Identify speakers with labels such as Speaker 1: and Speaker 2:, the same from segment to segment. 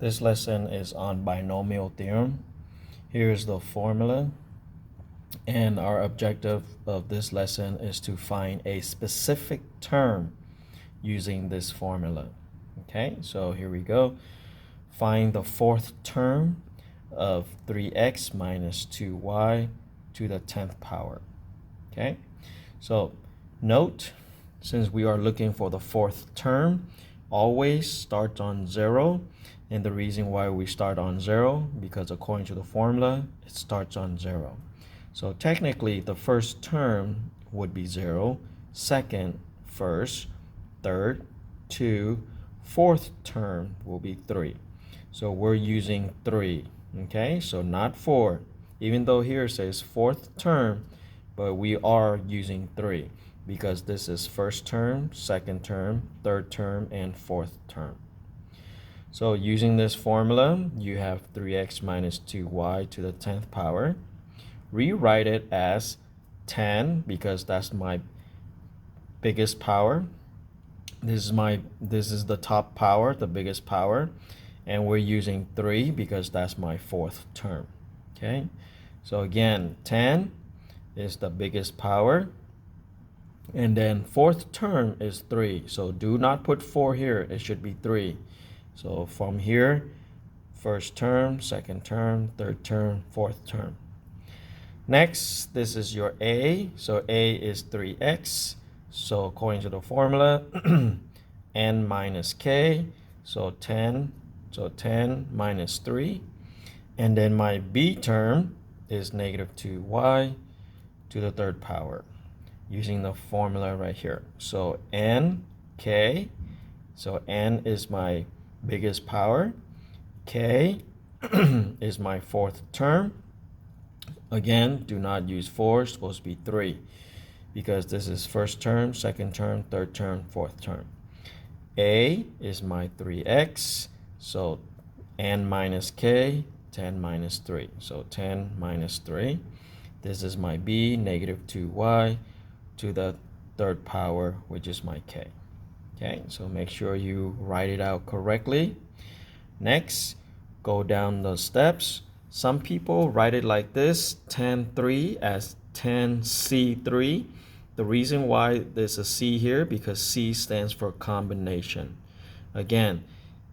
Speaker 1: This lesson is on binomial theorem. Here's the formula, and our objective of this lesson is to find a specific term using this formula. Okay, so here we go. Find the fourth term of 3x minus 2y to the 10th power. Okay, so note, since we are looking for the fourth term, always start on 0. And the reason why we start on 0, because according to the formula, it starts on 0. So technically, the first term would be 0, second, first, third, 2, fourth term will be 3. So we're using 3, okay? So not 4, even though here it says fourth term, but we are using 3 because this is first term, second term, third term, and fourth term. So using this formula, you have 3x minus 2y to the 10th power. Rewrite it as 10 because that's my biggest power. This is the top power, the biggest power, and we're using 3 because that's my fourth term. Okay? So again, 10 is the biggest power. And then fourth term is 3. So do not put 4 here. It should be 3. So from here, first term, second term, third term, fourth term. Next, this is your a. So a is 3x. So according to the formula, n minus k. So 10. So 10 minus 3. And then my b term is negative 2y to the third power, using the formula right here. So n, k. So n is my biggest power, k is my fourth term. Again, do not use 4, it's supposed to be 3 because this is first term, second term, third term, fourth term. A is my 3x, so n minus k, 10 minus 3, so 10 minus 3. This is my b, negative 2y to the third power, which is my k. Okay, so make sure you write it out correctly. Next, go down the steps. Some people write it like this, 10(3) as 10C3. The reason why there's a C here, because C stands for combination. Again,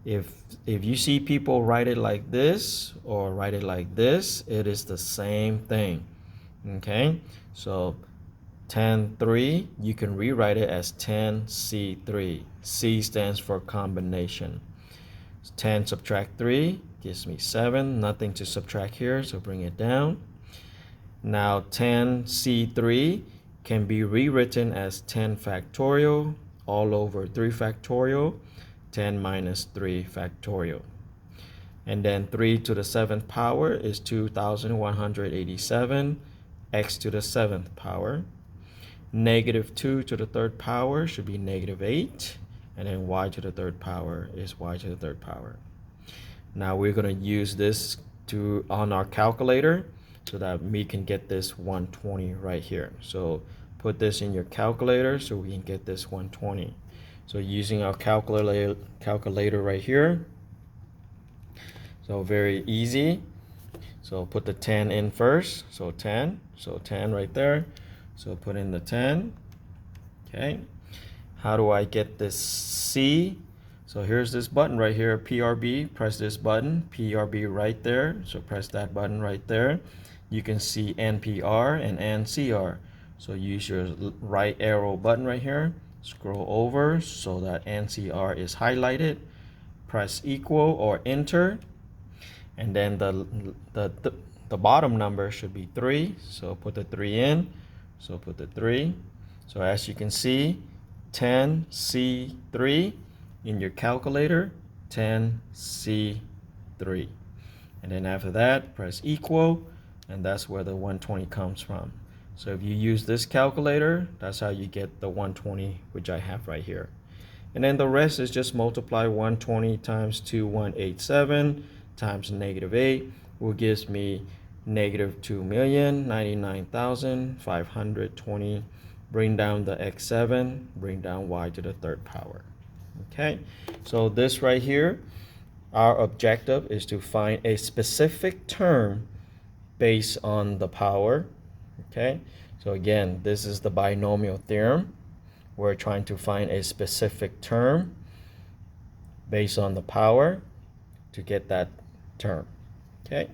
Speaker 1: if you see people write it like this or write it like this, it is the same thing. Okay, so 10(3), you can rewrite it as 10C3. C stands for combination. 10 subtract 3 gives me 7. Nothing to subtract here, so bring it down. Now 10C3 can be rewritten as 10 factorial all over 3 factorial, 10 minus 3 factorial. And then 3 to the 7th power is 2,187, x to the 7th power. Negative 2 to the third power should be negative 8. And then y to the third power is y to the third power. Now we're going to use this on our calculator so that we can get this 120 right here. So put this in your calculator so we can get this 120. So using our calculator right here. So very easy. So put the 10 in first. So 10. So 10 right there. So put in the 10. Okay. How do I get this C? So here's this button right here, PRB. Press this button, PRB right there. So press that button right there. You can see NPR and NCR. So use your right arrow button right here. Scroll over so that NCR is highlighted. Press equal or enter. And then the bottom number should be 3. So put the 3 in. So put the 3. So as you can see, 10C3 in your calculator, 10C3. And then after that, press equal, and that's where the 120 comes from. So if you use this calculator, that's how you get the 120, which I have right here. And then the rest is just multiply 120 times 2187 times negative 8, which gives me negative 2,099,520. Bring down the x7, bring down y to the third power. Okay, so this right here Our objective is to find a specific term based on the power. Okay, so again, this is the binomial theorem. We're trying to find a specific term based on the power to get that term. Okay.